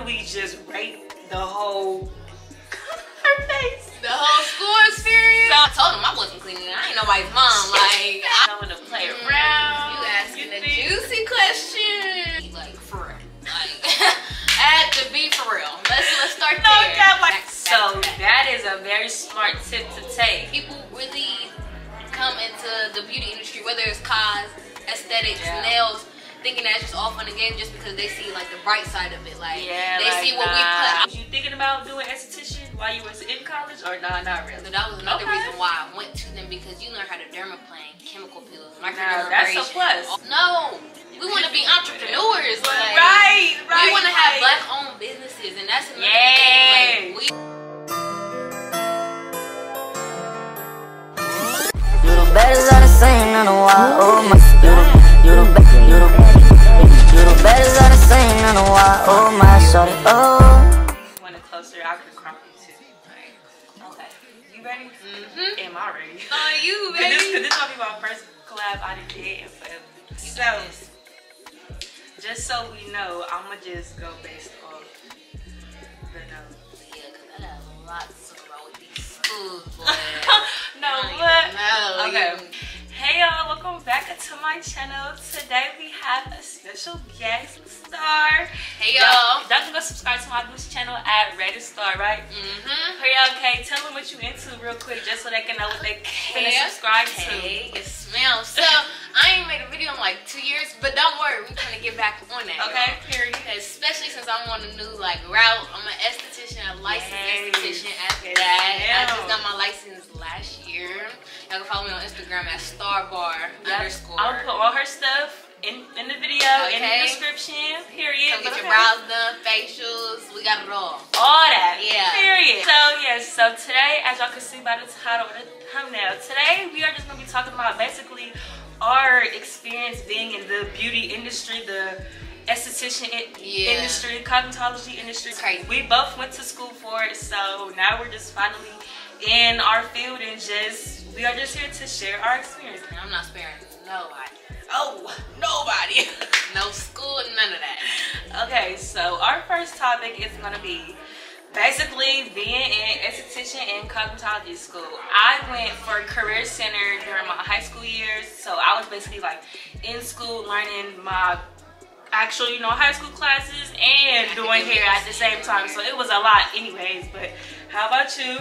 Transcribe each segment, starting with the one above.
we just rate the whole her face? The whole school experience? So I told him I wasn't cleaning. I ain't nobody's mom. Like, I'm gonna play around. You asking a juicy question. Like, for real. Like, had to be for real. Let's start there. So that is a very smart tip to take. People really come into the beauty industry, whether it's cos, aesthetics, nails, thinking that's just all fun and games just because they see like the bright side of it. Like they see what we put. Was you thinking about doing esthetician while you was in college, or no, not really? So that was another reason why I went to them, because you learn how to dermaplane, chemical peels, now, that's a plus. No, we want to be entrepreneurs. Like, right. We want to have black-owned businesses, and that's another thing. Like, you the baddest I done seen in a while. Oh my, you the baddest I done seen in a while. Oh my, shorty. Oh. Want it closer? I can crump you too. Okay. You ready? Am I ready? Are you ready? Cause this gonna be my first collab I did in forever. So, just so we know, I'ma just go based off the nose. Yeah, cause that has a lot to talk about with these schools, boy. No, but okay. Hey y'all, welcome back to my channel. Today we have a special guest star. Hey y'all. Y'all can go subscribe to my boost channel at Rated Star, right? Hey y'all, okay, tell them what you into real quick just so they can know what they can subscribe to. Hey, it smells. So I ain't made a video in like 2 years, but don't worry, we're trying to get back on that. Okay, period. Especially since I'm on a new like route. I'm an esthetician, a licensed esthetician at that. I just got my license last year. Y'all can follow me on Instagram at StarrBarr _. I'll put all her stuff in the video, in the description, period. Come get your brows done, facials, we got it all. All that, yeah. Period. So yes, so today, as y'all can see by the title and the thumbnail, today we are just gonna be talking about basically our experience being in the beauty industry, the esthetician industry, cosmetology industry. Crazy. We both went to school for it, so now we're just finally in our field and we are just here to share our experience. And I'm not sparing nobody. Oh, nobody. No school, none of that. Okay, so our first topic is gonna be basically being an esthetician in cosmetology school. I went for career center during my high school years, so I was basically like in school learning my actual, high school classes and doing hair at the same time. So it was a lot anyways, but how about you?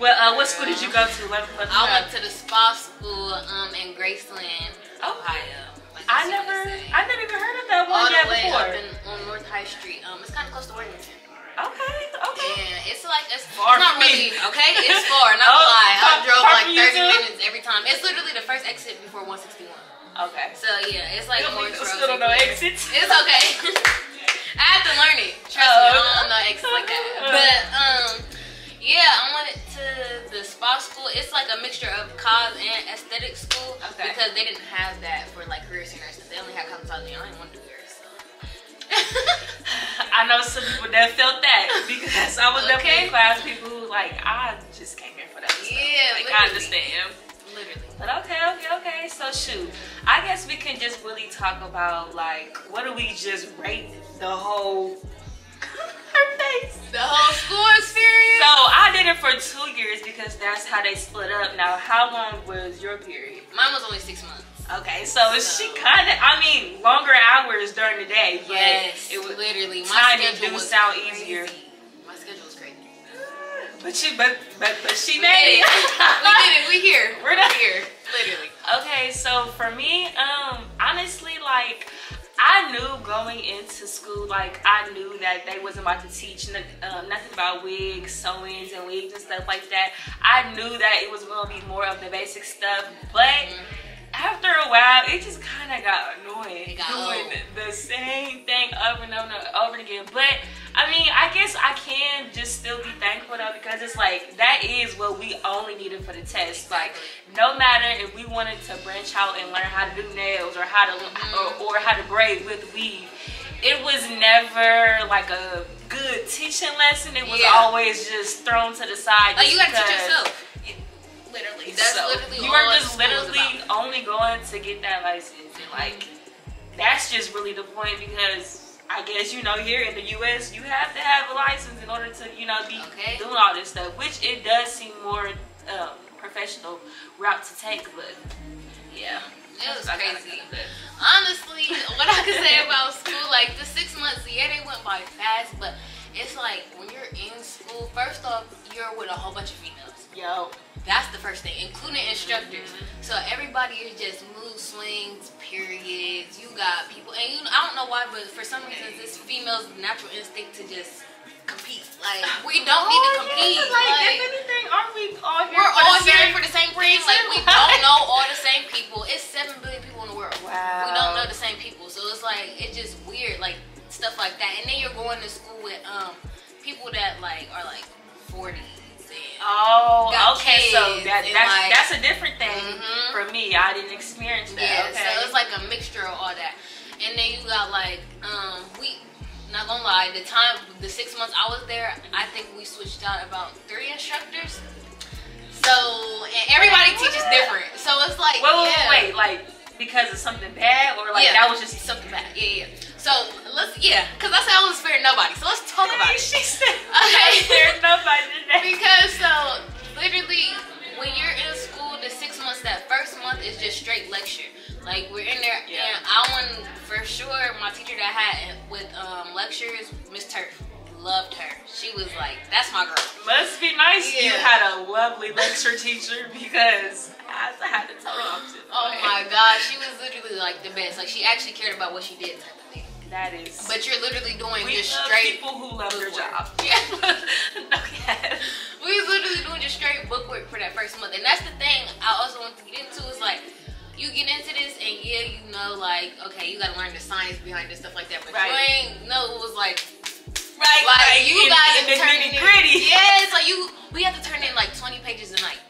Well, what school did you go to? I went to the spa school in Graceland, Ohio. Like I never even heard of that one yet before. All the way up on North High Street. It's kind of close to Worthington. Okay. And it's like, it's far not really, okay? It's far, not gonna lie. I drove like 30 minutes every time. It's literally the first exit before 161. Okay. So yeah, it's like more still don't know exits. It's okay. I have to learn it. Trust me, I don't know exits like that. But yeah, I went to the spa school. It's like a mixture of cos and aesthetic school because they didn't have that for like career centers. They only had cosmetology. I didn't want to do yours. So. I know some people that felt that because I was definitely in class. People who like, I just came here for that stuff. Yeah, like, I understand. Literally. But okay. So shoot, I guess we can just really talk about like, what do we just rate the whole her face? The whole school experience? So I did it for 2 years because that's how they split up. Now, how long was your period? Mine was only 6 months. Okay, so she kind of, longer hours during the day, but yes, it was literally. My schedule was sound easier. My schedule was crazy. But she made it. We did it. We here. We're here. Literally. Okay, so for me, honestly, like, I knew going into school, like, I knew that they wasn't about to teach nothing about wigs, sewings, and wigs and stuff like that. I knew that it was going to be more of the basic stuff, but after a while, it just kind of got annoying doing the same thing over and over again. But I guess I can just still be thankful though, because it's like that is what we only needed for the test. Like, no matter if we wanted to branch out and learn how to do nails or how to or how to braid with weave, it was never like a good teaching lesson. It was always just thrown to the side. Like, you gotta teach yourself. Literally, that's literally you are just literally only going to get that license, and like that's just really the point, because I guess, you know, here in the U.S., you have to have a license in order to, you know, be doing all this stuff, which it does seem more professional route to take, but yeah. It was crazy. Honestly, what I could say about school, like the 6 months, yeah, they went by fast, but it's like when you're in school, first off, you're with a whole bunch of females. Yo. That's the first thing, including instructors. So everybody is just mood swings, periods. You got people, and you, I don't know why, but for some reason, this female's natural instinct to just compete. Like, we don't need to compete. Yeah, like, if anything, aren't we all here? We're all here for the same reason? Like, we don't know all the same people. It's 7 billion people in the world. Wow. We don't know the same people. So it's like, it's just weird, like, stuff like that. And then you're going to school with people that, like, are, like, 40s. Oh, okay. So that's a different thing for me. I didn't experience that. Yeah, okay. so it's like a mixture of all that. And then you got, like, not gonna lie, the 6 months I was there, I think we switched out about 3 instructors. So, and everybody teaches different. So it's like, wait, like, because of something bad, or like that was just something bad? Yeah. So because I said I wasn't sparing nobody. So let's talk about it. She said I spared nobody today. Because so literally, when you're in school, the 6 months, that first month is just straight lecture. Like, we're in there, and I won for sure. My teacher that I had with lectures, Miss Turf, loved her. She was like, that's my girl. Must be nice you had a lovely lecture teacher, because I had the total opposite. Oh my God, she was literally like the best. Like, she actually cared about what she did type of thing. That is. But you're literally doing we just love straight people who love their job. Yeah. Okay. We was literally doing just straight bookwork for that first month. And that's the thing I also want to get into is like, you get into this and you know, like, okay, you gotta learn the science behind this, stuff like that. But you ain't know it was like, you guys in the nitty gritty. Yeah, it's like we have to turn in like 20 pages a night.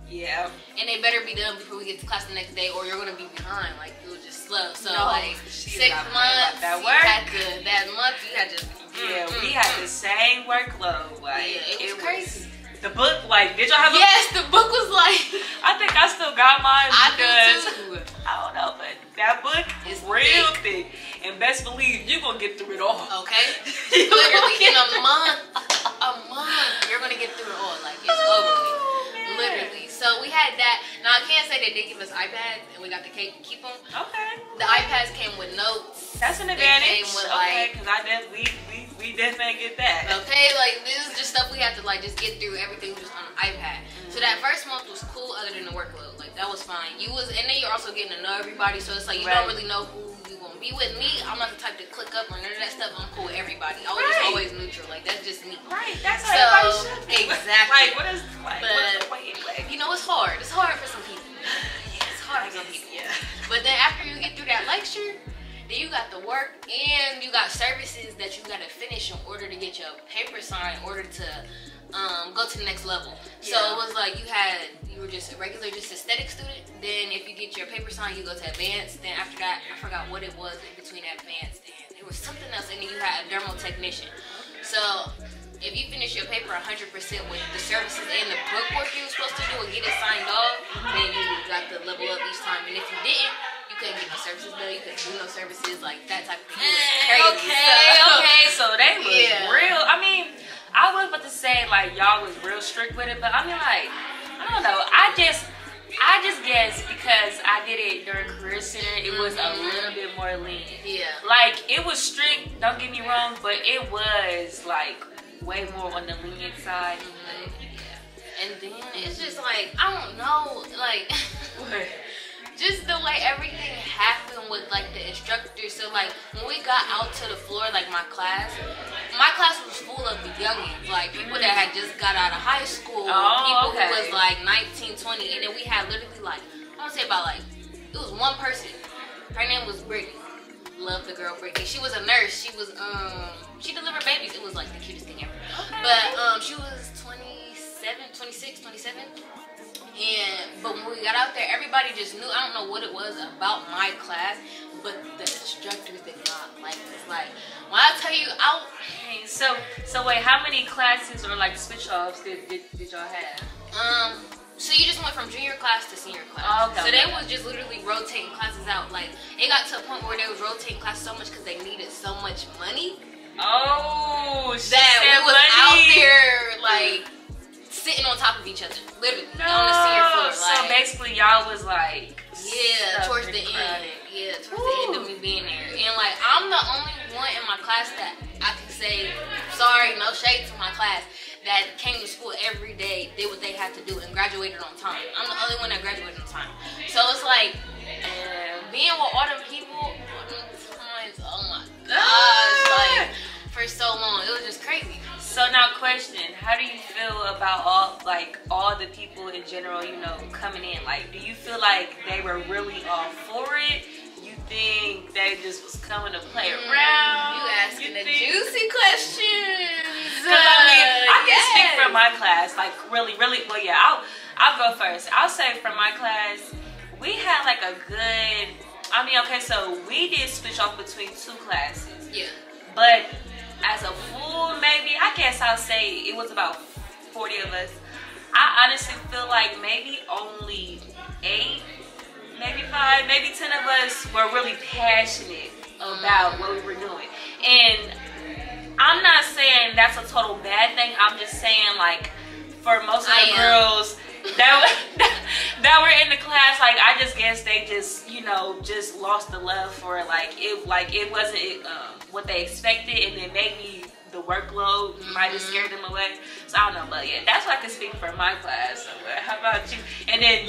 Yeah. And they better be done before we get to class the next day, or you're gonna be behind. Like, it was just slow. So like 6 months, that month you had to. We had the same workload. Like, it was crazy. The book, like, did y'all have? Yes, the book was like. I think I still got mine because I do too. I don't know, but that book is real thick, and best believe you gonna get through it all. Okay. Literally in a month, you're gonna get through it all. Like, it's over with. Literally. So we had that. Now I can't say they did give us iPads and we got to keep them. Okay. The iPads came with notes. That's an advantage. They came with like, because we definitely get that. Okay, like this is just stuff we had to like just get through. Everything was just on an iPad. So that first month was cool, other than the workload. Like, that was fine. And then you're also getting to know everybody. So it's like you don't really know who you gonna be with. Me, I'm not the type to click up or none of that stuff. I'm cool with everybody. I was just always neutral. Like, that's just me. Right. That's how everybody should be. Exactly. Like, what is the way? You know, it's hard. It's hard for some people. It's hard for some people. Yeah. But then after you get through that lecture, then you got the work and you got services that you gotta finish in order to get your paper signed, in order to go to the next level. So it was like you were just a regular, just aesthetic student. Then if you get your paper signed, you go to advanced. Then after that, I forgot what it was in between advanced and there was something else. And then you had a dermal technician. So if you finish your paper 100% with the services and the bookwork you were supposed to do and get it signed off, then you got to level up each time. And if you didn't, you couldn't get the services done. You couldn't do no services, like that type of thing. Okay. So they was real. I mean, I was about to say like y'all was real strict with it, but I mean, like, I don't know. I just guess because I did it during Career Center, it was a little bit more lenient. Yeah. Like, it was strict, don't get me wrong, but it was like way more on the lenient side. And then it's just like, I don't know, like just the way everything happened with like the instructors. So like when we got out to the floor, like my class was full of the youngins, like people that had just got out of high school, people who was like 19, 20, and then we had literally like, I want to say about like, it was one person. Her name was Brittany. Love the girl Brittany. She was a nurse. She was she delivered babies. It was like the cutest thing ever. But she was 26, 27. But when we got out there, everybody just knew. I don't know what it was about my class, but the instructors did not like us. Like, when I tell you, so wait, how many classes or like switch offs did y'all have? So you just went from junior class to senior class. Okay. So they was just literally rotating classes out. Like, it got to a point where they was rotating classes so much because they needed so much money. Oh, that we was out there, like, sitting on top of each other. Literally. On the senior floor. Like, so basically, y'all was like... Yeah, towards the end. Yeah, towards the end of me being there. And, like, I'm the only one in my class that I can say, sorry, no shade to my class, that came to school every day, did what they had to do, and graduated on time. I'm the only one that graduated on time. So it's like, being with all them people, all them times, oh my gosh, like, for so long, it was just crazy. So now question, how do you feel about all the people in general, you know, coming in? Like, do you feel like they were really all for it? You think they just was coming to play around? You asking the juicy questions. Because I mean, I can speak from my class, like really, well, yeah, I'll go first. I'll say from my class, we had like a good, I mean, okay, so we did switch off between 2 classes. Yeah. But as a full, maybe, I guess I'll say it was about 40 of us. I honestly feel like maybe only 8, maybe 5, maybe 10 of us were really passionate about what we were doing. And I'm not saying that's a total bad thing. I'm just saying, like, for most of the girls that were in the class, like, I just guess they just, you know, just lost the love for it. Like it wasn't what they expected, and then maybe the workload might have scared them away. So I don't know, but yeah, that's what I can speak for my class. So, how about you? And then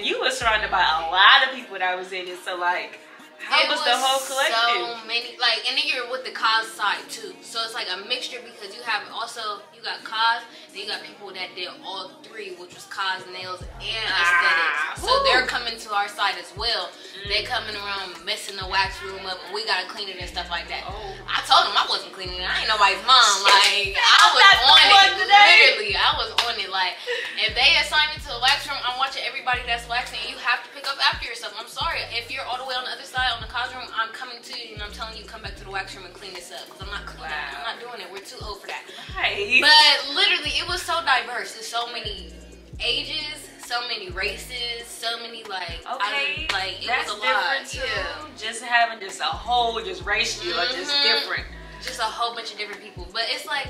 you were surrounded by a lot of people that was in it. So like, how was the whole collective? So many, like, and then you're with the cause side too. So it's like a mixture because you have also, you got cause, then you got people that did all 3, which was cause, nails, and aesthetics. So they're coming to our side as well. They coming around messing the wax room up, and we gotta clean it and stuff like that. I told them I wasn't cleaning it. I ain't nobody's mom. Like, I was on it. Literally, I was on it. Like, if they assign me to the wax room, I'm watching everybody that's waxing, and you have to pick up after yourself. I'm sorry. If you're all the way on the other side, on the cause room, I'm coming to you and I'm telling you come back to the wax room and clean this up, because I'm not cleaning it. I'm not doing it. We're too old for that. Right. But literally, it was so diverse. There's so many ages, so many races, so many, like, like, it that's was a lot. Too. Yeah. Just having just a whole ratio, just different. Just a whole bunch of different people. But it's like,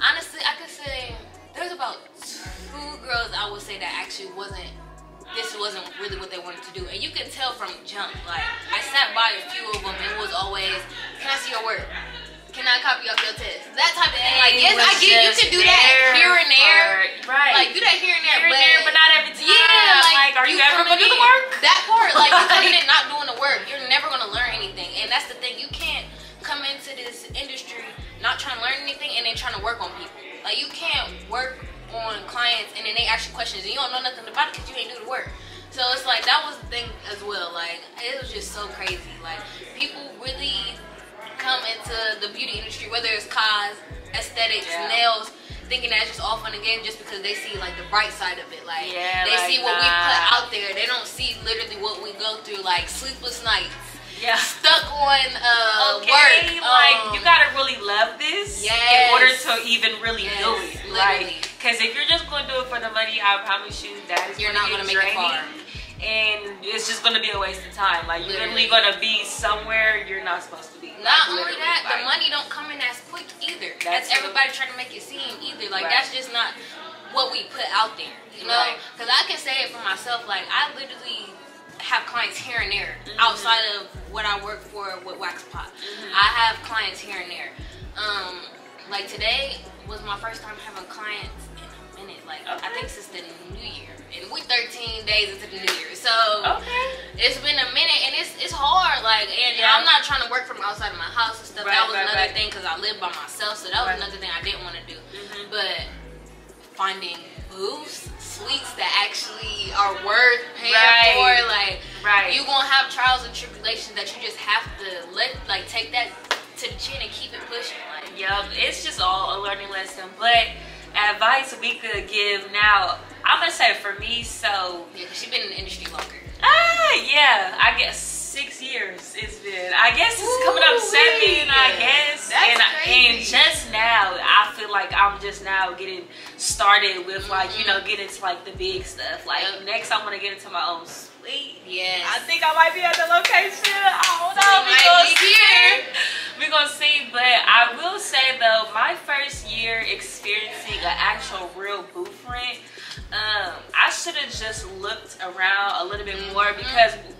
honestly, I could say there's about 2 girls I would say that actually this wasn't really what they wanted to do. And you can tell from jump. Like, I sat by a few of them and it was always, can I see your work? Can I copy off your test? That type of thing. Like, yes, I get you can do that here and there. Right. Like, do that here and there, but not every time. Yeah, like are you ever going to do the work? That part, like, you coming in not doing the work, you're never going to learn anything. And that's the thing. You can't come into this industry not trying to learn anything and then trying to work on people. Like, you can't work on clients and then they ask you questions and you don't know nothing about it because you ain't do the work. So it's like, that was the thing as well. Like, it was just so crazy. Like, people really come into the beauty industry, whether it's cause, aesthetics, nails, thinking that it's just all fun and games just because they see, like, the bright side of it. Like, they see what we put out there. They don't see literally what we go through, like sleepless nights. Stuck on work. Like, you gotta really love this in order to even really do it. Like, because if you're just gonna do it for the money, I promise you that is you're not gonna make it far. And it's just gonna be a waste of time. Like, you're literally gonna be somewhere you're not supposed to be. Not only that, the money don't come in as quick either. That's everybody trying to make it seem either. Like, that's just not what we put out there, you know? Because I can say it for myself. Like, I literally have clients here and there outside of what I work for with Wax Pot. I have clients here and there. Like, today was my first time having clients in a minute. Like, I think since the new year. And we 13 days into the new year. So it's been a minute and it's hard. Like, and I'm not trying to work from outside of my house and stuff. That was another thing because I live by myself. So that was another thing I didn't want to do. But finding booths, suites that actually are worth paying for, like, you gonna have trials and tribulations that you just have to take that to the chin and keep it pushing. Like, it's just all a learning lesson. But advice we could give now, I'm gonna say for me, so because she's been in the industry longer. I guess 6 years it's been. I guess it's coming up 7. I guess And just now, I feel like I'm just now getting started with like, you know, getting into like the big stuff. Like next I want to get into my own suite. Yes. I think I might be at the location. I don't know. We're gonna see. But I will say though, my first year experiencing an actual real booth rent, I should have just looked around a little bit more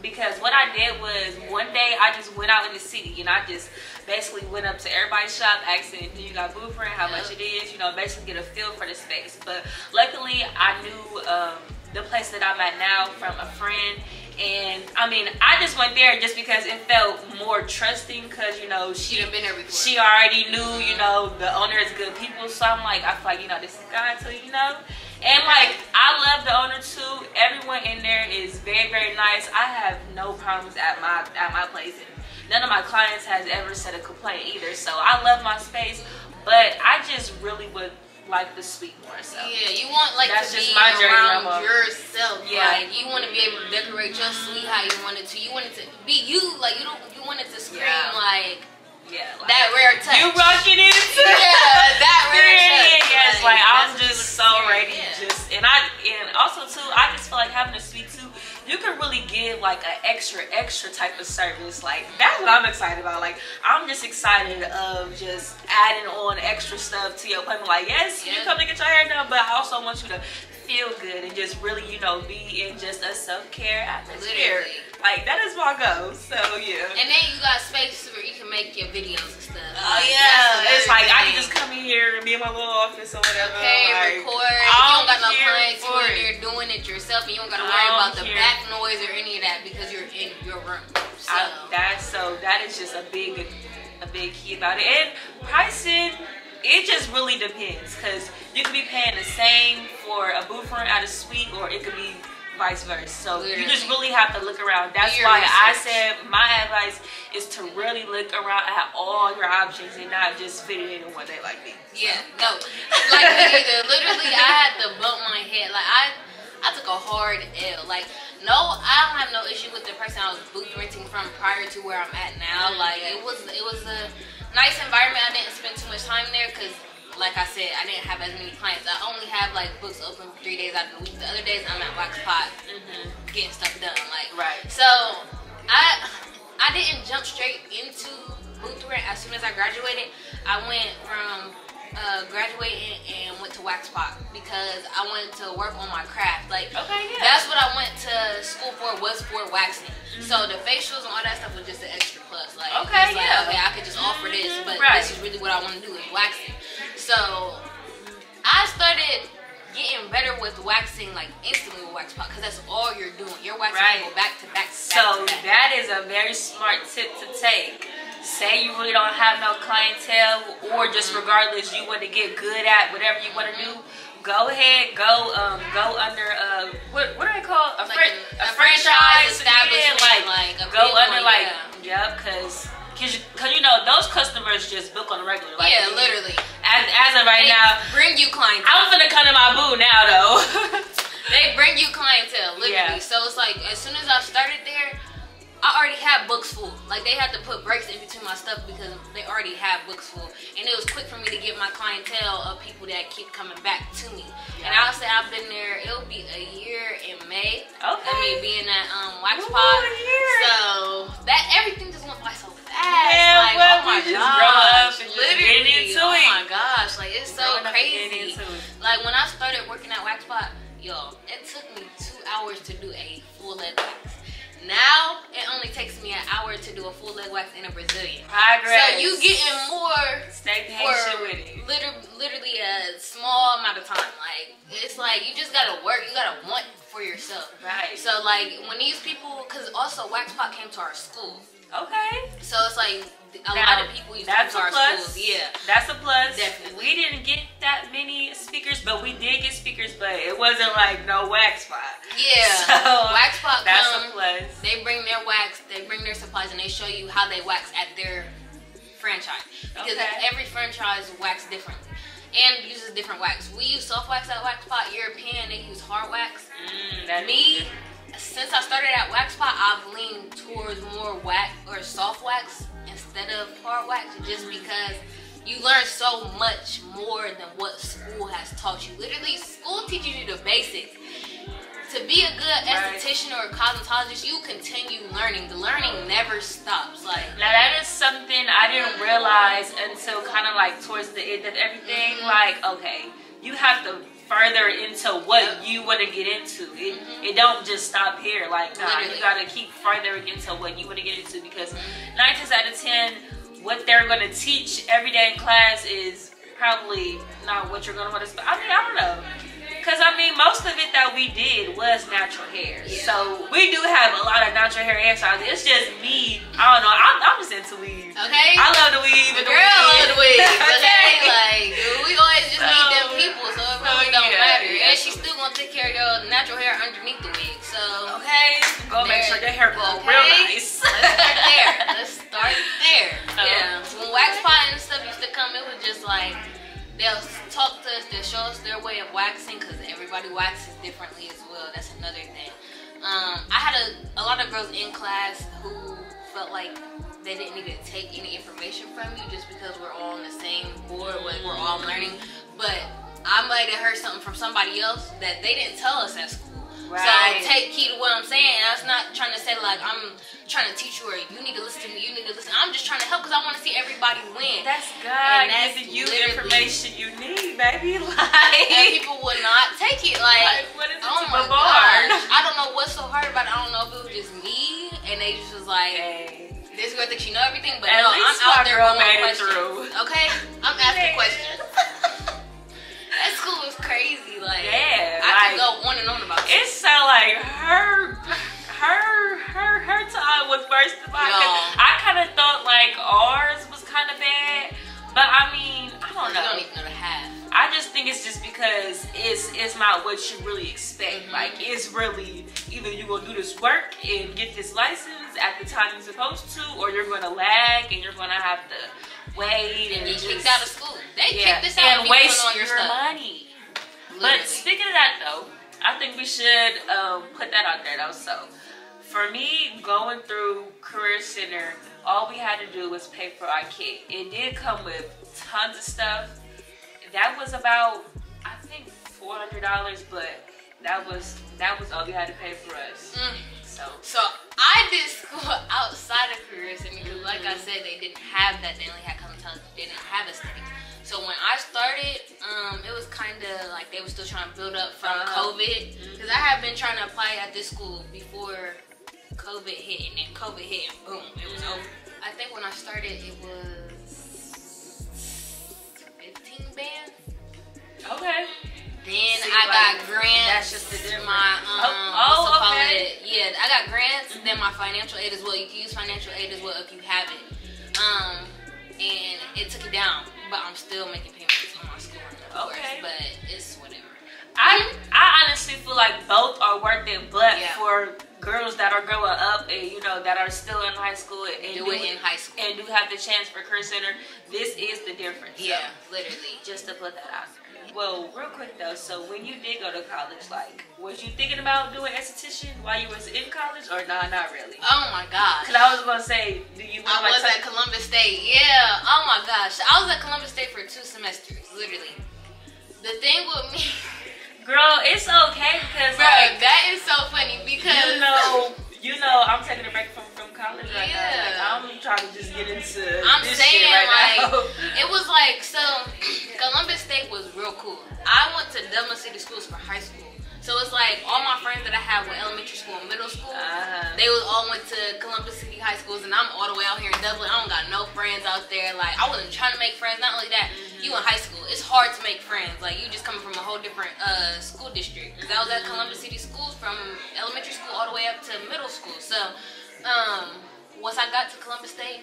because what I did was one day I just went out in the city and I just basically went up to everybody's shop asking, do you got booth rent, how much it is, you know, basically get a feel for the space. But luckily I knew the place that I'm at now from a friend, and I mean I just went there just because it felt more trusting because, you know, she already knew, you know, the owner is good people, so I'm like, I feel like, you know, this is God too, you know. And like, I love the owner too. Everyone in there is very, very nice. I have no problems at my place, and none of my clients has ever said a complaint either. So I love my space, but I just really would like the suite more. So yeah, you want like that's to just be my journey around yourself. Yeah. Like you want to be able to decorate your suite how you want it to. You want it to be you. Like you want it to scream like. Yeah, like, that rare touch. You rocking it too. Yeah, that rare touch. Yes, like I'm just so ready. Just and also too, I just feel like having a suite too, you can really give like an extra type of service. Like that's what I'm excited about. Like I'm just excited of just adding on extra stuff to your appointment. Like yes, you come to get your hair done, but I also want you to feel good and just really, you know, be in just a self-care atmosphere. Like that is my goal. So yeah. And then you got space where you can make your videos and stuff. Oh yeah, it's like I can just come in here and be in my little office or whatever. Okay, like, record. You don't got no clients. You in there doing it yourself, and you don't got to worry about the back noise or any of that because you're in your room. So that is just a big key about it. And pricing, it just really depends because you could be paying the same for a booth rent at a suite, or it could be vice versa. So you just really have to look around. That's why I said my advice is to really look around at all your options and not just fit it in one day like me. Yeah, no. Like me either. Literally, I had to bump my head. Like I took a hard L. Like no, I don't have no issue with the person I was booth renting from prior to where I'm at now. Like it was a nice environment. I didn't spend too much time there because, like I said, I didn't have as many clients. I only have like books open 3 days out of the week. The other days I'm at Wax Pot getting stuff done. Like so I didn't jump straight into booth rent as soon as I graduated. I went from graduating and went to Wax Pot because I wanted to work on my craft. Like that's what I went to school for, was for waxing. So the facials and all that stuff was just an extra plus. Like okay, I could just offer this, but this is really what I want to do is waxing. So I started getting better with waxing like instantly with Wax Pot because that's all you're doing. You're waxing people back to back. So that is a very smart tip to take. Say you really don't have no clientele, or just regardless you want to get good at whatever you want to do, go ahead, go under what are they called? A franchise establishment, like go under because you know those customers just book on the regular. Like, literally. As of right now, bring you clientele. I'm finna come to my boo now though. They bring you clientele, literally. So it's like as soon as I started there, I already had books full. Like they had to put breaks in between my stuff because they already had books full. And it was quick for me to get my clientele of people that keep coming back to me. And I'll say I've been there, it'll be a year in May. I mean being at Wax Pot. So that everything just went by so fast. Yeah, like oh my gosh. Literally. Oh my gosh. Like it's so crazy. Like when I started working at Wax Pot, yo, it took me 2 hours to do a full leg wax. Now it only takes me an hour to do a full leg wax in a Brazilian. Progress. So you getting more. Stay patient with it. Literally a small amount of time. Like it's like you just gotta work. You gotta want for yourself. Right. So like when these people, because also Wax Pot came to our school. Okay. So it's like a lot of people used to come to our schools. Yeah. That's a plus. Definitely. We didn't get that many speakers, but we did get speakers, but it wasn't like no Wax Pot. Yeah. So Wax Pot that's a plus. They bring their wax, they bring their supplies, and they show you how they wax at their franchise. Because every franchise wax differently and uses different wax. We use soft wax at Wax Pot. European, they use hard wax. since I started at Wax Spot, I've leaned towards more wax or soft wax instead of hard wax, just because you learn so much more than what school has taught you. Literally, school teaches you the basics. To be a good esthetician or a cosmetologist, you continue learning. The learning never stops. Like, now that is something I didn't realize until kind of like towards the end of everything. Like, okay, you have to further into what you want to get into. It don't just stop here. Like, nah, you gotta keep furthering into what you want to get into, because 9 times out of 10, what they're gonna teach every day in class is probably not what you're gonna want to. I mean, I don't know. Because, I mean, most of it that we did was natural hair. Yeah. So, we do have a lot of natural hair hairstyles. It's just me. I don't know. I'm just into weave. Okay. I love the weave. The girl love the weave. Okay. Like, we always just need them people, so it really don't matter. And she's still going to take care of your natural hair underneath the wig. So, okay. Go make sure your hair grows real nice. Let's start there. Yeah. When Wax Pot and stuff used to come, it was just like, they'll talk to us, they'll show us their way of waxing, because everybody waxes differently as well. That's another thing. I had a lot of girls in class who felt like they didn't need to take any information from you just because we're all on the same board, we're all learning. But I might have heard something from somebody else that they didn't tell us at school. Right. So take key to what I'm saying, and I'm not trying to say like I'm trying to teach you or you need to listen to me, you need to listen. I'm just trying to help because I want to see everybody win. That's God giving you the information you need, baby. Like, and people would not take it. Like what is it, oh my gosh, I don't know what's so hard about it. I don't know if it was just me and they just was like, hey, this girl thinks she know everything, but at no, least I'm out there with my questions. Okay, I'm asking questions. That school was crazy. Like, yeah, I could go on and on about it. It sound like her time was worse than mine. I kind of thought like ours was kind of bad, but I mean, I don't know. You don't even know the half. I just think it's just because it's not what you really expect. Like, it's really either you're gonna do this work and get this license at the time you're supposed to, or you're gonna lag and you're gonna have to wait and get kicked out of school. They kicked us out and waste on your stuff. money. Literally. But speaking of that though, I think we should put that out there though. So for me, going through Career Center, all we had to do was pay for our kit. It did come with tons of stuff. That was about, I think, $400, but that was all we had to pay for us. So I did school outside of Career Center because, like I said, they didn't have that. They only had cosmetology. They didn't have aesthetics. So when I started, it was kind of like they were still trying to build up from COVID. Because I had been trying to apply at this school before COVID hit, and then COVID hit, and boom, it was over. I think when I started, it was 15 bands. Okay. Then I got grants. That's just the difference. Yeah, I got grants. Then my financial aid as well. You can use financial aid as well if you have it. And it took it down, but I'm still making payments on my school, of course. But it's whatever. I honestly feel like both are worth it, but for girls that are growing up and that are still in high school and do it in high school and do have the chance for Career Center, this is the difference. Yeah, so, literally. Just to put that out there. Well, real quick though, so when you did go to college, like, was you thinking about doing esthetician while you was in college, or nah, not really? Oh my gosh. Cause I was gonna say, do you? I was at Columbus State. Yeah. Oh my gosh. I was at Columbus State for 2 semesters, literally. The thing with me. Girl, it's okay because like, that is so funny because I'm taking a break from college right now. Like, I'm trying to just get into this saying shit right now. It was like, so Columbus State was real cool. I went to Dublin City Schools for high school. So it's like all my friends that I had with elementary school and middle school, they all went to Columbus City high schools, and I'm all the way out here in Dublin. I don't got no friends out there. Like, I wasn't trying to make friends. Not only that, you in high school, it's hard to make friends. Like, you just coming from a whole different school district. Because I was at Columbus City Schools from elementary school all the way up to middle school. So once I got to Columbus State,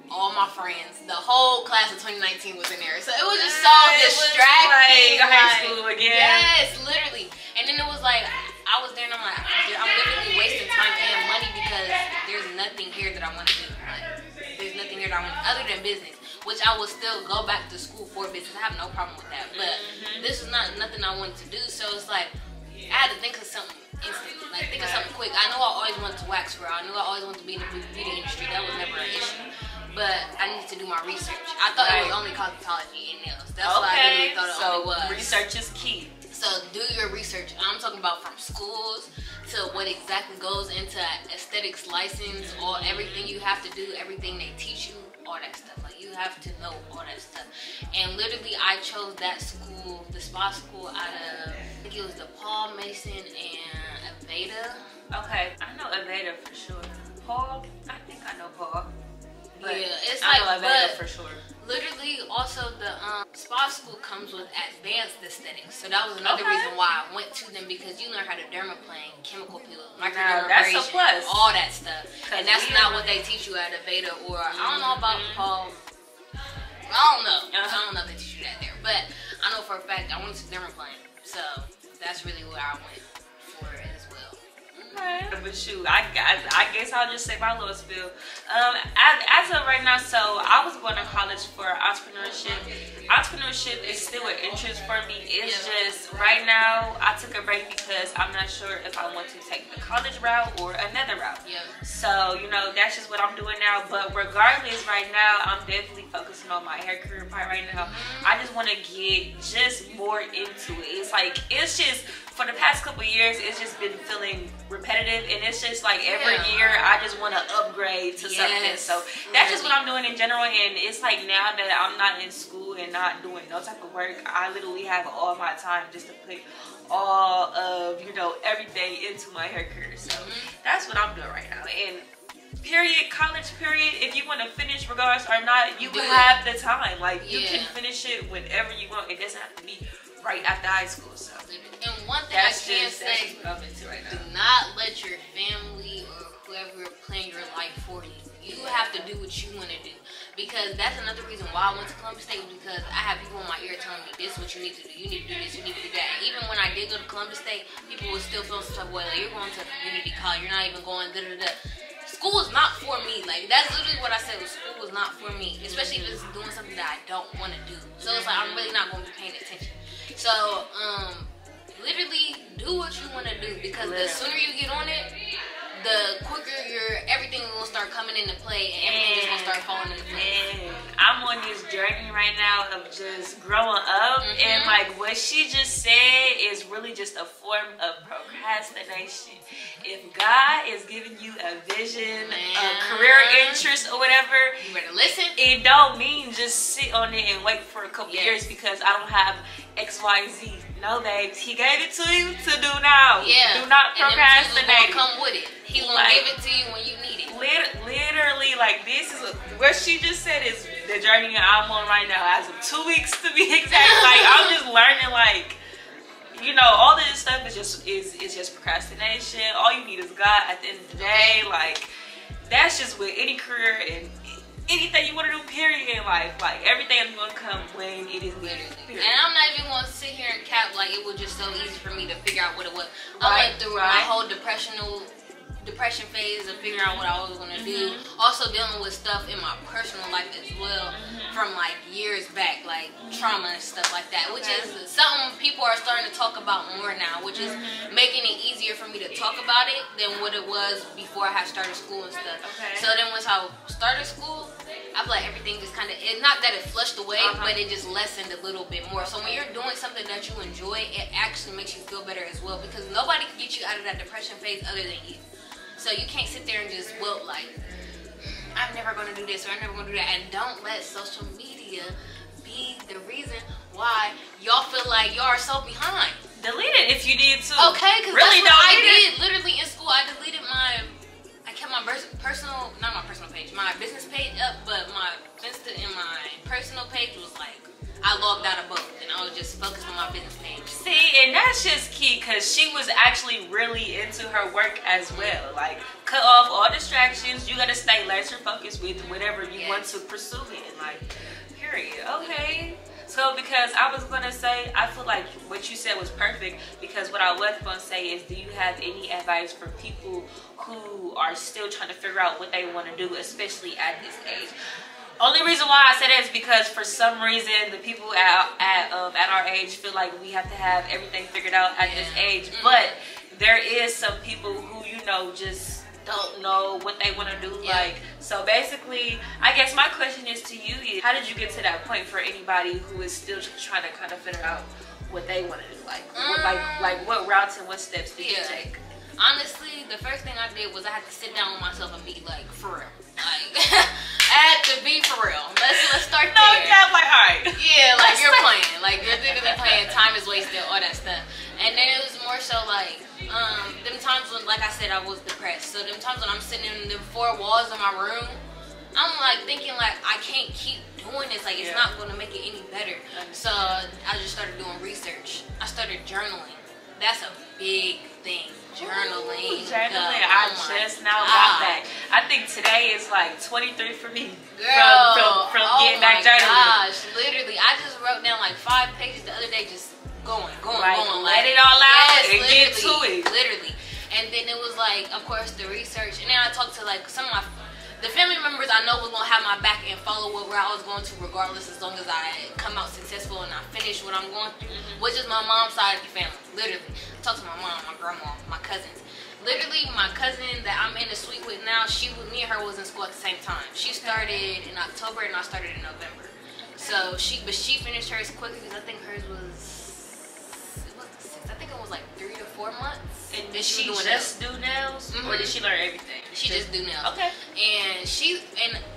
all my friends, the whole class of 2019 was in there. So it was just so distracting. Like high school again. Yes, literally. And then it was like, I was there and I'm like, I'm literally wasting time and money because there's nothing here that I want to do. Like, there's nothing here that I want other than business, which I will still go back to school for business. I have no problem with that. But this is not nothing I wanted to do. So it's like, I had to think of something instantly. Like, think of something quick. I know I always wanted to wax for. I knew I always wanted to be in the beauty industry. That was never an issue. But I needed to do my research. I thought it was only cosmetology and nails. That's why I really thought it only was. Research is key. So do your research. I'm talking about from schools to what exactly goes into aesthetics license, or everything you have to do, everything they teach you, all that stuff. Like, you have to know all that stuff. And literally, I chose that school, the spa school, out of, I think it was the Paul Mason and Aveda. Okay, I know Aveda for sure. Paul, I think I know Paul. But yeah, it's I like, know Aveda for sure. Literally, also the spa school comes with advanced aesthetics, so that was another reason why I went to them, because you learn how to dermaplane, chemical peel, microdermabrasion, all that stuff, and that's not what they teach you at Aveda, or I don't know about Paul. I don't know. I don't know if they teach you that there, but I know for a fact I went to dermaplane, so that's really where I went for it as well. But shoot, I guess I'll just say my little spiel. As of right now, so I was going to college for entrepreneurship. Entrepreneurship is still an interest for me. It's just right now I took a break because I'm not sure if I want to take the college route or another route. So, you know, that's just what I'm doing now. But regardless, right now I'm definitely focusing on my hair career part right now. I just want to get just more into it. It's like, it's just, for the past couple years, it's just been feeling repetitive, and it's just like every year I just want to upgrade to something. So that's just what I'm doing in general. And it's like, now that I'm not in school and not doing no type of work, I literally have all my time just to put all of, you know, everything into my hair career. So that's what I'm doing right now. And period, college period, if you want to finish regardless or not, you have the time. Like, you can finish it whenever you want. It doesn't have to be right after high school. So, and one thing I can say, do not let your family or whoever plan your life for you. You have to do what you want to do, because that's another reason why I went to Columbus State, because I have people in my ear telling me, this is what you need to do, you need to do this, you need to do that. Even when I did go to Columbus State, people would still feel some type of way, like, you're going to a community college, you're not even going da-da-da. School is not for me. Like, that's literally what I said, school was not for me, especially if it's doing something that I don't want to do. So it's like, I'm really not going to be paying attention. So, literally do what you want to do, because the sooner you get on it, the quicker everything will start coming into play, and everything just gonna start falling into place. I'm on this journey right now of just growing up, and like what she just said is really just a form of procrastination. If God is giving you a vision, a career interest, or whatever, you better listen. It don't mean just sit on it and wait for a couple years because I don't have X, Y, Z. No, babes, he gave it to you to do now. Do not procrastinate. And come with it. He gonna give it to you when you need it. Literally, like, this is what she just said is the journey I'm on right now. As of 2 weeks to be exact. Like, I'm just learning, like, you know, all of this stuff is just procrastination. All you need is God at the end of the day. Like, that's just with any career and anything you want to do, period, in life. Like, everything is going to come when it is needed. And I'm not even going to sit here and cap like it was just so easy for me to figure out what it was. I went through my whole depression phase of figuring out what I was going to do. Also dealing with stuff in my personal life as well from like years back, like trauma and stuff like that, which is something people are starting to talk about more now, which is making it easier for me to talk about it than what it was before I had started school and stuff. So then once I started school, I feel like everything just kind of, not that it flushed away, but it just lessened a little bit more. So when you're doing something that you enjoy, it actually makes you feel better as well, because nobody can get you out of that depression phase other than you. So you can't sit there and just wilt like, I'm never going to do this or I'm never going to do that. And don't let social media be the reason why y'all feel like y'all are so behind. Delete it if you need to. Okay, because really that's what I did. Literally in school, I deleted I kept my personal, not my personal page, my business page up, but my Insta and my personal page was like, I logged out of both, and I was just focused on my business page. See, and that's just key, because she was actually really into her work as well. Like, cut off all distractions. You got to stay laser focused with whatever you want to pursue in. Like, period. Okay. So, because I was going to say, I feel like what you said was perfect, because what I was going to say is, do you have any advice for people who are still trying to figure out what they want to do, especially at this age? Only reason why I say that is because for some reason the people at our age feel like we have to have everything figured out at this age, but there is some people who, you know, just don't know what they want to do. Like, so basically, I guess my question is to you is, how did you get to that point for anybody who is still trying to kind of figure out what they want to do? Like, like what routes and what steps did you take? Honestly, the first thing I did was I had to sit down with myself and be like, for real. Like, I had to be for real. Let's start there. No, yeah, like, all right. Yeah, like you're playing. Like, you're literally playing. Time is wasted, all that stuff. And then it was more so like, them times when, like I said, I was depressed. So them times when I'm sitting in the four walls of my room, I'm like thinking like, I can't keep doing this. Like, it's not going to make it any better. So I just started doing research. I started journaling. That's a big thing. Journaling. Journaling. I just now got that. I think today is like 23 for me. Girl, from getting back journaling. Gosh, literally, I just wrote down like 5 pages the other day, just going. Let it all out and get to it. Literally. And then it was like, of course, the research. And then I talked to like some of the family members I know was going to have my back and follow what route I was going to regardless, as long as I come out successful and I finish what I'm going through, which is my mom's side of the family, literally. I talked to my mom, my grandma, my cousins. Literally, my cousin that I'm in the suite with now, me and her was in school at the same time. She started in October and I started in November. So she finished hers quickly because I think hers was, it wasn't 6, I think it was like 3 to 4 months. And did she just do nails, or did she learn everything? She just do nails. Okay. And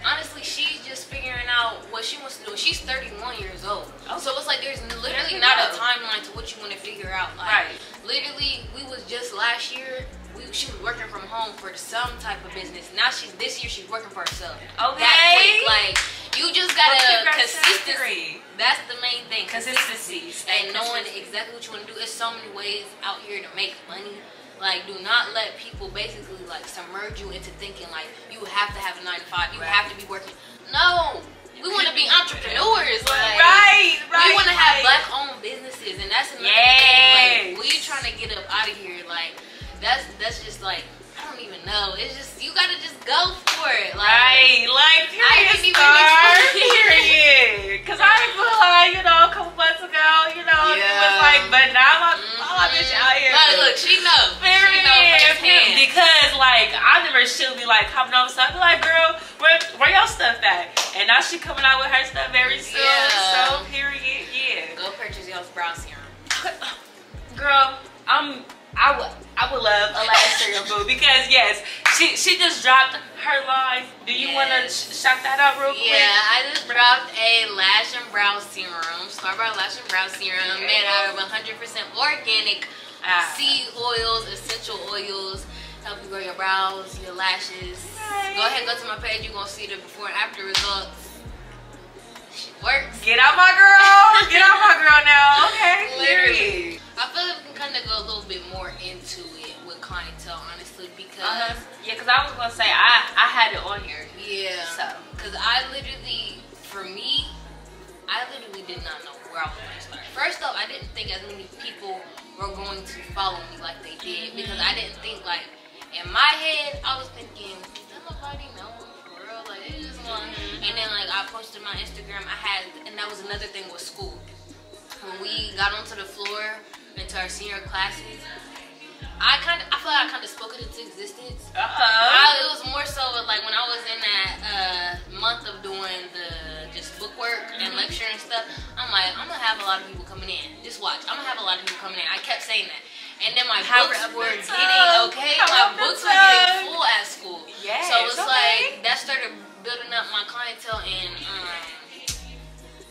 honestly, she's just figuring out what she wants to do. She's 31 years old. Okay. So it's like there's literally not a timeline to what you want to figure out. Like, literally, we was just last year, she was working from home for some type of business. Now this year she's working for herself. Okay. That quick, like, you just gotta consistency. That's the main thing. Consistency. And knowing exactly what you want to do. There's so many ways out here to make money. Like, do not let people basically like submerge you into thinking like you have to have a 9 to 5. You have to be working. No. We want to be entrepreneurs. Like, we want to have black-owned businesses, and that's another thing. Like, when you trying to get up out of here, like, that's just like, I don't even know. It's just, you gotta just go for it. Like, period, period. Cause I feel like, you know, a couple months ago, you know, it was like, but now my bitch out here. Look, she knows. Period. Because like, I never, she'll be like coming over stuff. I be like, girl, where y'all stuff at? And now she coming out with her stuff very soon. So period, Go purchase y'all's brow serum. Girl, I would love a lash serum, boo, because yes, she just dropped her line. Do you want to shout that out real quick? Yeah, I just dropped a lash and brow serum, StarrBarr lash and brow serum, made out of 100% organic seed oils, essential oils, help you grow your brows, your lashes. Go ahead and go to my page. You're gonna see the before and after results. Shit works. Get out my girl. Get out my girl now. Okay. Literally. I feel like we can kind of go a little bit more into it with clientele, honestly, because because I was gonna say I had it on here. So because I literally did not know where I was going to start. First off, I didn't think as many people were going to follow me like they did, because I didn't think, like, in my head I was thinking, does nobody know for real? Like, it's just one. And then like I posted my Instagram. And that was another thing with school. When we got onto the floor into our senior classes, I feel like I kind of spoke it into existence. It was more so like when I was in that month of doing the just book work and lecture and stuff. I'm like, I'm gonna have a lot of people coming in. Just watch. I'm gonna have a lot of people coming in. I kept saying that. And then my books were getting full at school. So it's like that started building up my clientele and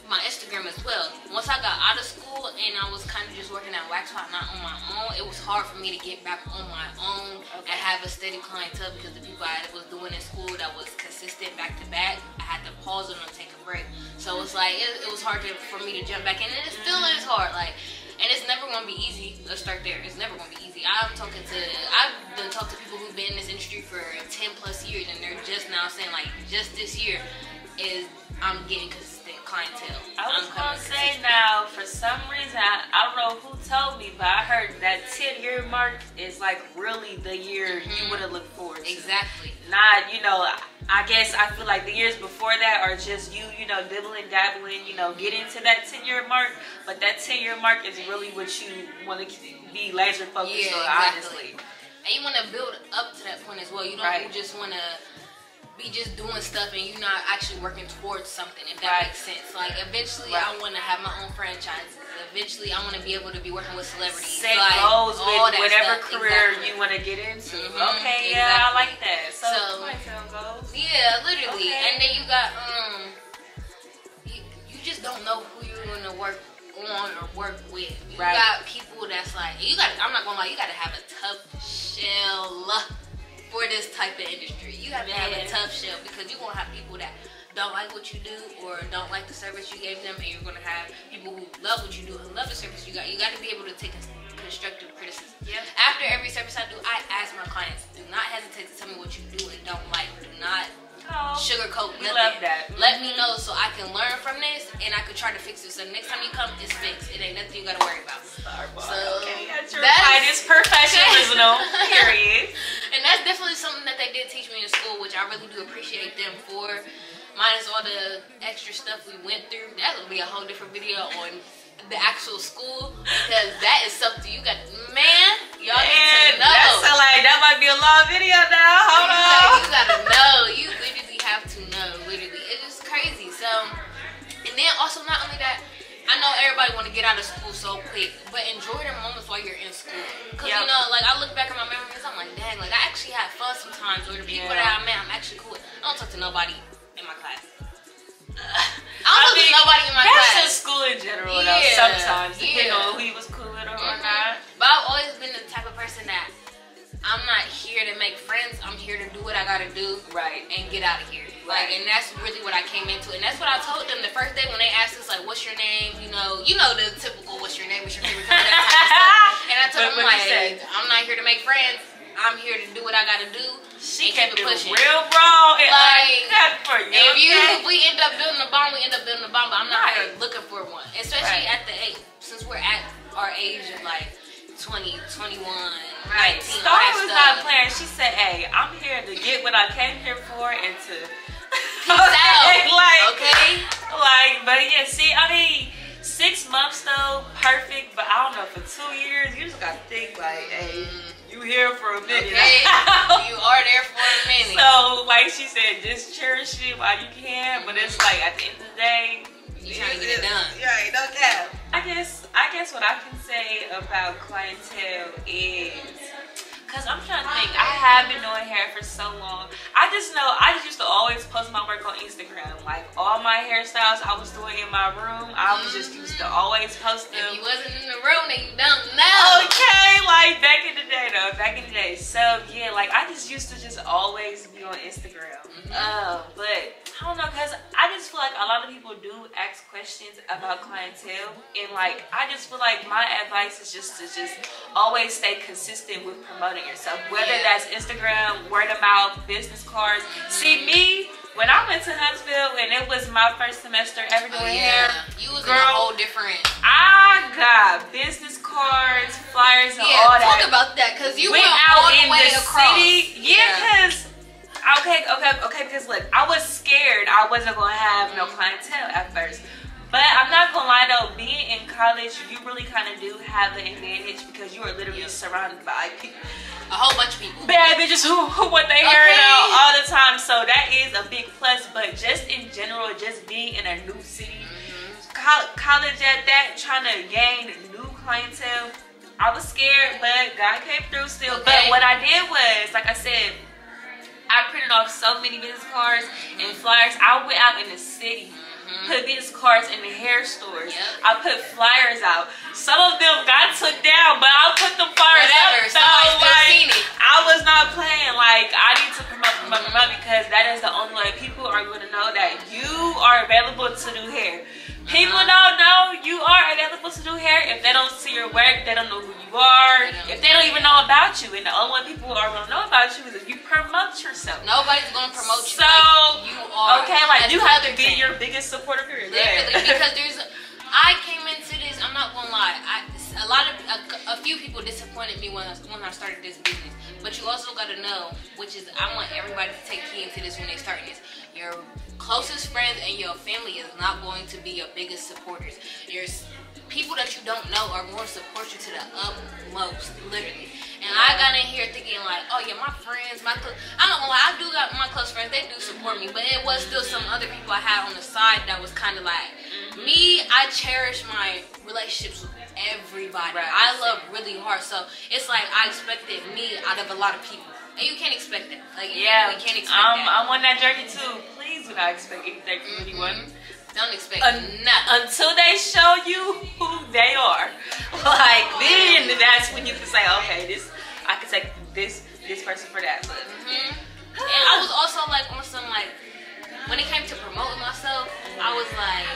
my Instagram as well. Once I got out of school and I was kind of just working at Wax Hot, not on my own, it was hard for me to get back on my own and have a steady clientele, because the people I was doing in school that was consistent back to back, I had to pause them and take a break. So it's like it was hard for me to jump back in, and it still is hard. Like, and it's never gonna be easy. Let's start there. It's never gonna be easy. I've done talked to people who've been in this industry for 10+ years, and they're just now saying like, just this year I'm getting consistent clientele. I was gonna say now, for some reason, I don't know who told me, but I heard that 10-year mark is like really the year you want to look forward to. Exactly. Not, you know, I guess I feel like the years before that are just you know, dibbling, dabbling, you know, getting to that 10-year mark. But that 10-year mark is really what you want to be laser focused on, honestly. And you want to build up to that point as well. You don't just want to be just doing stuff and you're not actually working towards something, if that makes sense. Like, eventually I want to have my own franchises. Eventually I want to be able to be working with celebrities. Set like, goals with whatever stuff. career you want to get into. Okay, yeah, I like that. So goals. Yeah, literally. And then you got, you just don't know who you're going to work on or work with. You got people that's like, I'm not going to lie, you got to have a tough shell for this type of industry. You have to have a tough shell because you're going to have people that don't like what you do or don't like the service you gave them, and you're going to have people who love what you do and love the service you got. You got to be able to take constructive criticism. After every service I do, I ask my clients, do not hesitate to tell me what you do and don't like. Do not sugarcoat nothing. Love that. Let me know so I can learn from this and I could try to fix it. So next time you come, it's fixed. It ain't nothing you got to worry about. StarrBarr. So that's your finest professionalism. Period. And that's definitely something that they did teach me in school, which I really do appreciate them for. Minus all the extra stuff we went through. That would be a whole different video on the actual school, because that is something you got, man, y'all need to know. That's like, that might be a long video now. Hold on. You gotta know. You literally have to know. Literally. It's just crazy. So, and then also not only that, I know everybody want to get out of school so quick, but enjoy the moments while you're in school. Because, you know, like, I look back at my memories, I'm like, dang, like, I actually had fun sometimes, or the people that I met, I'm actually cool with. I don't talk to nobody in my class. I don't talk to nobody in my class. That's just school in general, though, sometimes, depending on who you was cool with or not. But I've always been the type of person that I'm not here to make friends. I'm here to do what I gotta do, and get out of here. Like, and that's really what I came into, and that's what I told them the first day when they asked us, like, "What's your name?" You know the typical "What's your name? What's your favorite color?" that type of stuff. And I told them, like, I'm not here to make friends. I'm here to do what I gotta do. She kept it pushing. Real wrong. Like, for you. If we end up building a bomb, we end up building a bomb. But I'm not here looking for one, especially at the age, since we're at our age of like 20, 21, 19. Star was not playing. She said, "Hey, I'm here to get what I came here for and to peace out." But yeah, see, I mean, 6 months though, perfect. But I don't know, for 2 years, you just gotta think like, hey. You here for a minute. You are there for a minute. So, like she said, just cherish it while you can. But it's like, at the end of the day, you trying to get it done. Yeah, no cap. I guess what I can say about clientele is, because I'm trying to think, I have been doing hair for so long. I just used to always post my work on Instagram. Like, all my hairstyles I was doing in my room, I was just used to always post them. If you wasn't in the room, then you don't know. Okay, like, back in the day, So, yeah, like, I just used to just always be on Instagram. But, I don't know, because I just feel like a lot of people do ask questions about clientele. And, like, I just feel like my advice is just to always stay consistent with promoting yourself, whether that's Instagram, word of mouth, business cards. See, me, when I went to Huntsville and it was my first semester ever doing hair, you was in a whole different. I got business cards, flyers, and all that. Talk about that, because you went out all the in way the across. city. Because because look, I was scared I wasn't gonna have no clientele at first. But I'm not gonna lie though, being in college, you really kind of do have the advantage because you are literally surrounded by people. A whole bunch of people. Bad bitches who want their hair out all the time. So that is a big plus. But just in general, just being in a new city, college at that, trying to gain new clientele, I was scared, but God came through still. But what I did was, like I said, I printed off so many business cards and flyers. I went out in the city. Put business cards in the hair stores. I put flyers out. Some of them got took down, but I put them flyers up. So like, I was not playing. Like, I need to promote because that is the only way people are going to know that you are available to do hair. People don't know you are available to do hair if they don't see your work. They don't know who you are. If they don't even know about you, and the only way people are going to know about you is if you promote yourself. Nobody's going to promote you. So like you are. Okay, like you have to be your biggest supporter period. Literally, because I came into this. I'm not gonna lie. A few people disappointed me when I started this business. But you also gotta know, which is I want everybody to take key into this when they start this. Your closest friends and your family is not going to be your biggest supporters. Your people that you don't know are going to support you to the utmost, literally. And I got in here thinking like, oh yeah, my friends, I don't know, I do got my close friends, they do support me, but it was still some other people I had on the side that was kind of like, me, I cherish my relationships with everybody. Right. I love really hard, so it's like I expected me out of a lot of people. And you can't expect that. Like, yeah, you can't expect that. I'm on that journey too. Please do not expect anything from anyone. Don't expect nothing. Until they show you who they are. Like, then that's when you can say, okay, I can take this person for that. But and I was also like on some like, when it came to promoting myself, I was like,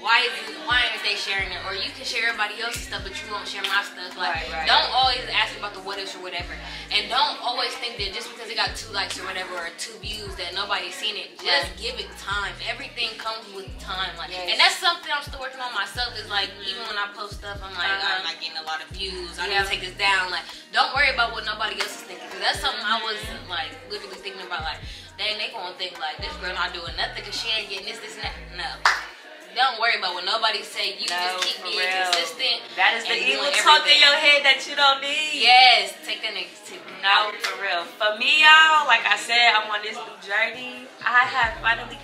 why aren't they sharing it? Or you can share everybody else's stuff, but you won't share my stuff. Like, don't always ask about the what ifs or whatever. And don't always think that just because it got 2 likes or whatever, or 2 views, that nobody's seen it. Just give it time. Everything comes with time. Like, and that's something I'm still working on myself, is like, even when I post stuff, I'm like, I'm not getting a lot of views. I need to take this down. Like, don't worry about what nobody else is thinking. Because that's something I was like literally thinking about. Like, dang, they gonna think like, this girl not doing nothing because she ain't getting this, and that. No. Don't worry about what nobody say. You just keep being consistent. That is the evil talk in your head that you don't need. Yes, take that negativity. No, for real. For me, y'all, like I said, I'm on this new journey. I have finally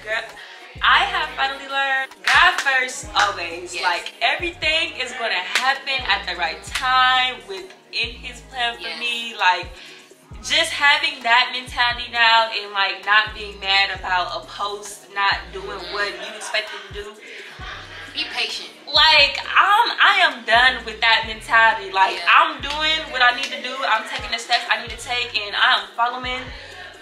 learned God first always. Yes. Like, everything is gonna happen at the right time within His plan for me. Like, just having that mentality now, and like not being mad about a post not doing what you expected to do. Be patient. Like, I am done with that mentality. Like, I'm doing what I need to do. I'm taking the steps I need to take, and I'm following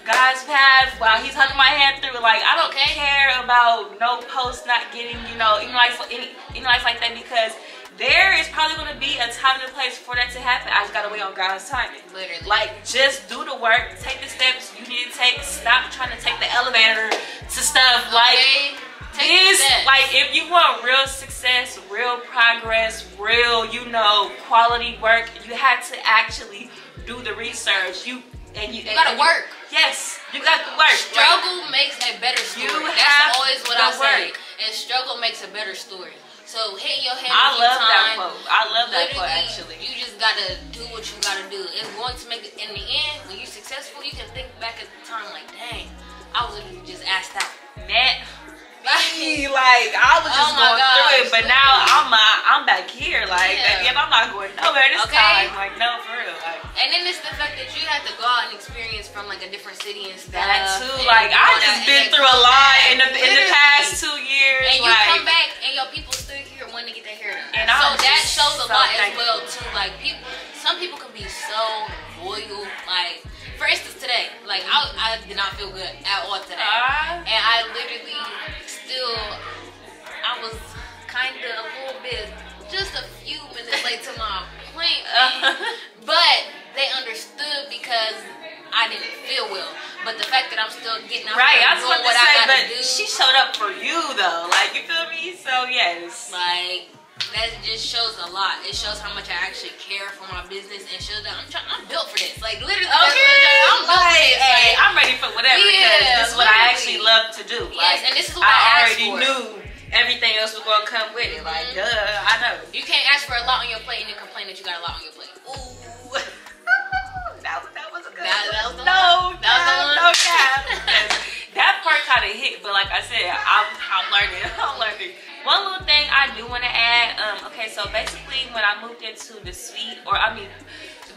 God's path while He's hugging my hand through. Like, I don't care about no post not getting, any likes like that, because there is probably going to be a time and a place for that to happen. I just got to wait on God's timing. Literally. Like, just do the work. Take the steps you need to take. Stop trying to take the elevator to stuff. Like, like, if you want real success, real progress, real, quality work, you have to actually do the research. You gotta work. Yes, you got to work. Struggle makes a better story. That's always what I say. And struggle makes a better story. So hit your head. I love that quote. I love that quote, actually. You just gotta do what you gotta do. It's going to make it in the end. When you're successful, you can think back at the time like, dang, I was literally just asked out. Like, I was just going through it, but now I'm back here. Like, and I'm not going nowhere this time. Like, no, for real. Like, and then it's the fact that you have to go out and experience from like a different city and stuff. That too. Like, I just been through a lot in the past 2 years. And you come back and your people still here wanting to get their hair done. And so that shows a lot as well too. Like, some people can be so loyal. Like, for instance, today, like I did not feel good at all today, and I literally I was kind of a little bit, just a few minutes late to my appointment, but they understood because I didn't feel well. But the fact that I'm still getting out there and doing what I gotta do. She showed up for you though, like, you feel me? So yes, like, that just shows a lot. It shows how much I actually care for my business, and shows that I'm built for this. Like, literally, I'm built for this. Hey, I'm ready for whatever, because this is what I actually love to do. Yes, and this is what I already knew everything else was gonna come with it. Like, duh, I know. You can't ask for a lot on your plate and then complain that you got a lot on your plate. Ooh, that was a good one. That was the one. No cap. That part kind of hit, but like I said, I'm learning. I'm learning. One little thing I do want to add, okay, so basically when I moved into the suite,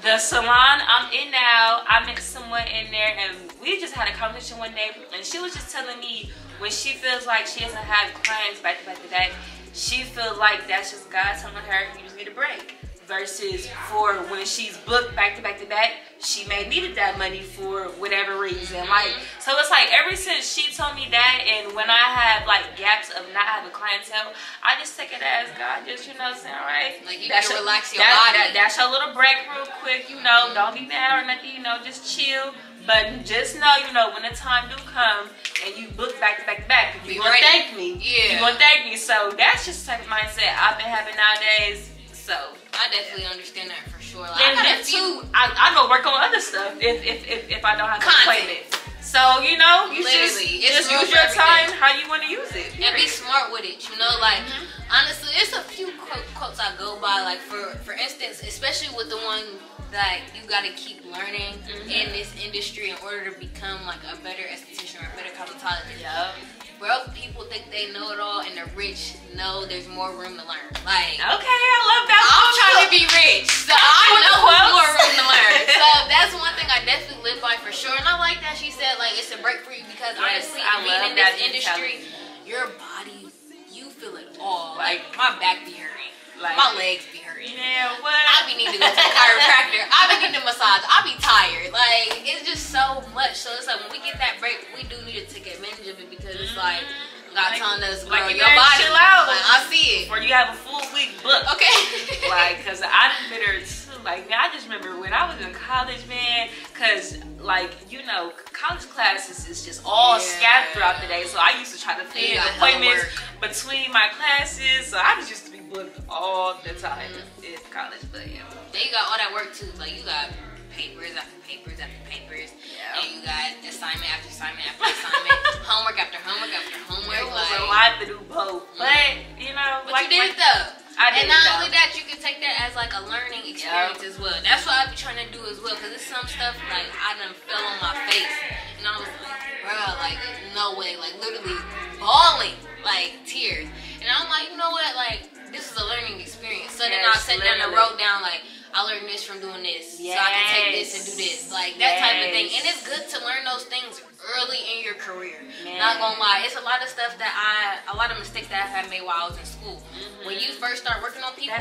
the salon I'm in now, I met someone in there, and we just had a conversation one day, and she was just telling me when she feels like she doesn't have clients back to back to back, she feels like that's just God telling her you just need a break. Versus for when she's booked back to back to back, she may needed that money for whatever reason. Like, so it's like ever since she told me that, and when I have like gaps of not having clientele, I just take it as God just, saying, all right, like, you can relax your body. That's your little break real quick, don't be mad or nothing, just chill. But just know, when the time do come and you book back to back to back, you're gonna thank me. Yeah. You're gonna thank me. So that's just the type of mindset I've been having nowadays. So I definitely understand that for sure. Like, and then too, I go work on other stuff if I don't have an appointment. So you know, you just use your time how you want to use it. And be smart with it. You know, like honestly, it's a few quotes I go by. Like for instance, especially with the one that you got to keep learning in this industry in order to become like a better esthetician or a better cosmetologist. Yep. Broke people think they know it all, and the rich know there's more room to learn. Like, okay, I love that. I'm trying to be rich, so I know there's more room to learn. So that's one thing I definitely live by for sure. And I like that she said like it's a break for you because honestly, being in this industry, your body, you feel it all. Like my back be hurting, like my legs be hurting. Yeah, what? I be needing to go to a chiropractor. I be needing a massage. I be tired. Like it's just so much. So it's like when we get that break, we do need to take advantage of it because it's like God telling us, girl, like, your body. Chill out. Like, I see it. Or you have a full week booked. Okay. Like, cause I've been there too. Like, man, I just remember when I was in college, man. Cause like you know, college classes is just all scattered throughout the day. So I used to try to fit in appointments between my classes. So I was used to be booked all the time in college. But yeah. Then you got all that work too. Like you got papers after papers after papers, and you got assignment after assignment after assignment, homework after homework after homework. It was a lot to do both, but you know, but you did it though. I did. And not only that, you can take that as like a learning experience as well. That's what I be trying to do as well, because it's some stuff like I done fell on my face, and I was like, bro, like no way, like literally bawling, like tears, and I'm like, you know what, like this is a learning experience. So then I sat down and wrote down like, I learned this from doing this, so I can take this and do this, like that type of thing. And it's good to learn those things early in your career. Not gonna lie, it's a lot of stuff that a lot of mistakes that I had made while I was in school. When you first start working on people,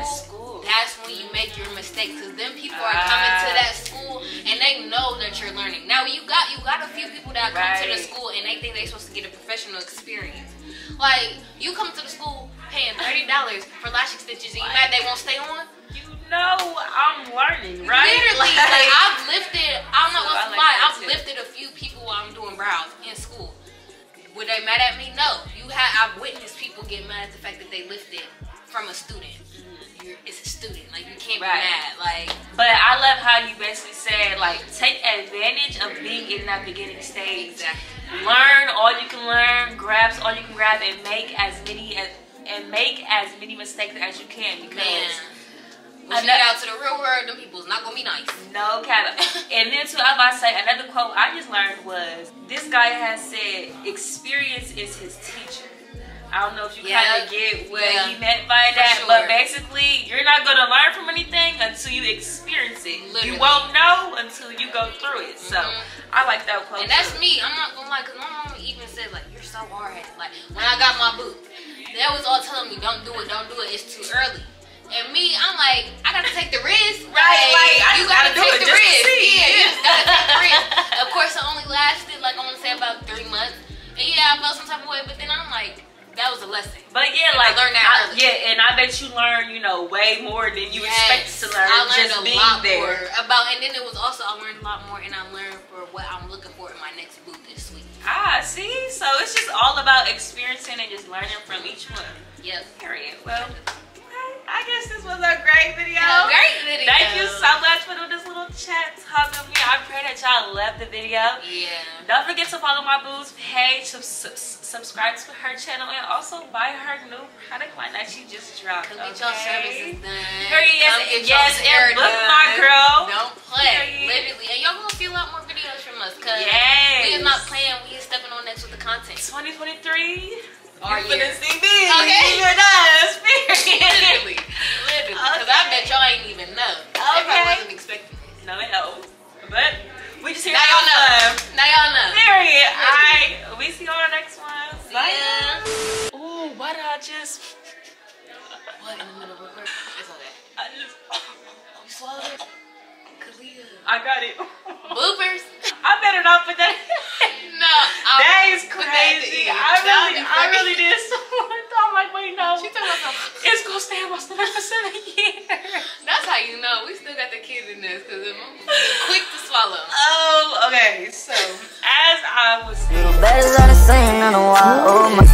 that's when you make your mistakes, because then people are coming to that school and they know that you're learning. Now you got a few people that come to the school and they think they're supposed to get a professional experience. Like you come to the school paying $30 for lash extensions and you mad they won't stay on? No, I'm learning, right? Literally, like I've lifted, I don't know what's the lie, I've lifted a few people while I'm doing brows in school. Were they mad at me? No. I've witnessed people get mad at the fact that they lifted from a student. It's a student, like you can't be mad. Like, but I love how you basically said like take advantage of being in that beginning stage. Exactly. Learn all you can learn, grab all you can grab, and make as many mistakes as you can, because when you get out to the real world, them people's not gonna be nice. No cap. And then too, I was about to say, another quote I just learned was, this guy has said, experience is his teacher. I don't know if you kind of get what he meant by that, but basically, you're not gonna learn from anything until you experience it. Literally. You won't know until you go through it. So I like that quote. And that's me. I'm not gonna lie, cause my mom even said like, you're so hard-headed. Like when I got my boot, they was all telling me, don't do it, it's too early. And me, I'm like, I gotta take the risk. Right, like, you gotta take the risk. Yeah, you just gotta take the risk. Of course, it only lasted, like, I wanna say about 3 months. And yeah, I felt some type of way, but then I'm like, that was a lesson. But yeah, like, I learned that early. Yeah, and I bet you learn, you know, way more than you expected to learn. I learned just a being lot there. more about, and then it was also, I learned a lot more, and I learned for what I'm looking for in my next boot this week. See? So it's just all about experiencing and just learning from each one. Yep. Period. Well, I guess this was a great video. A great video. Thank you so much for doing this little chat talk with me. I pray that y'all loved the video. Yeah. Don't forget to follow my boo's page, subscribe to her channel, and also buy her new product line that she just dropped. Come get your services done. Yes, and book my girl. Don't play. Literally. And y'all gonna see a lot more videos from us, because we is not playing, we is stepping on next with the content. 2023. Our year. See me. Okay. You're done. Literally. Because I bet y'all ain't even know. Everybody wasn't expecting it. No, but we just here now y'all know. Now y'all know. Period. Alright. We see you on the next one. Bye. Yeah. Ooh, why did I just... What in the middle of her? It's okay. You swallowed it? Khaliyah. I got it. Bloopers. I better not put that. No. That is crazy. I really did so much. I'm like, wait, no. She told herself, it's gonna stay on my stomach for 7 years. That's how you know. We still got the kids in this, because they're quick to swallow. Oh, okay. So, as I was saying. Little bears on the same on the wall. Oh, my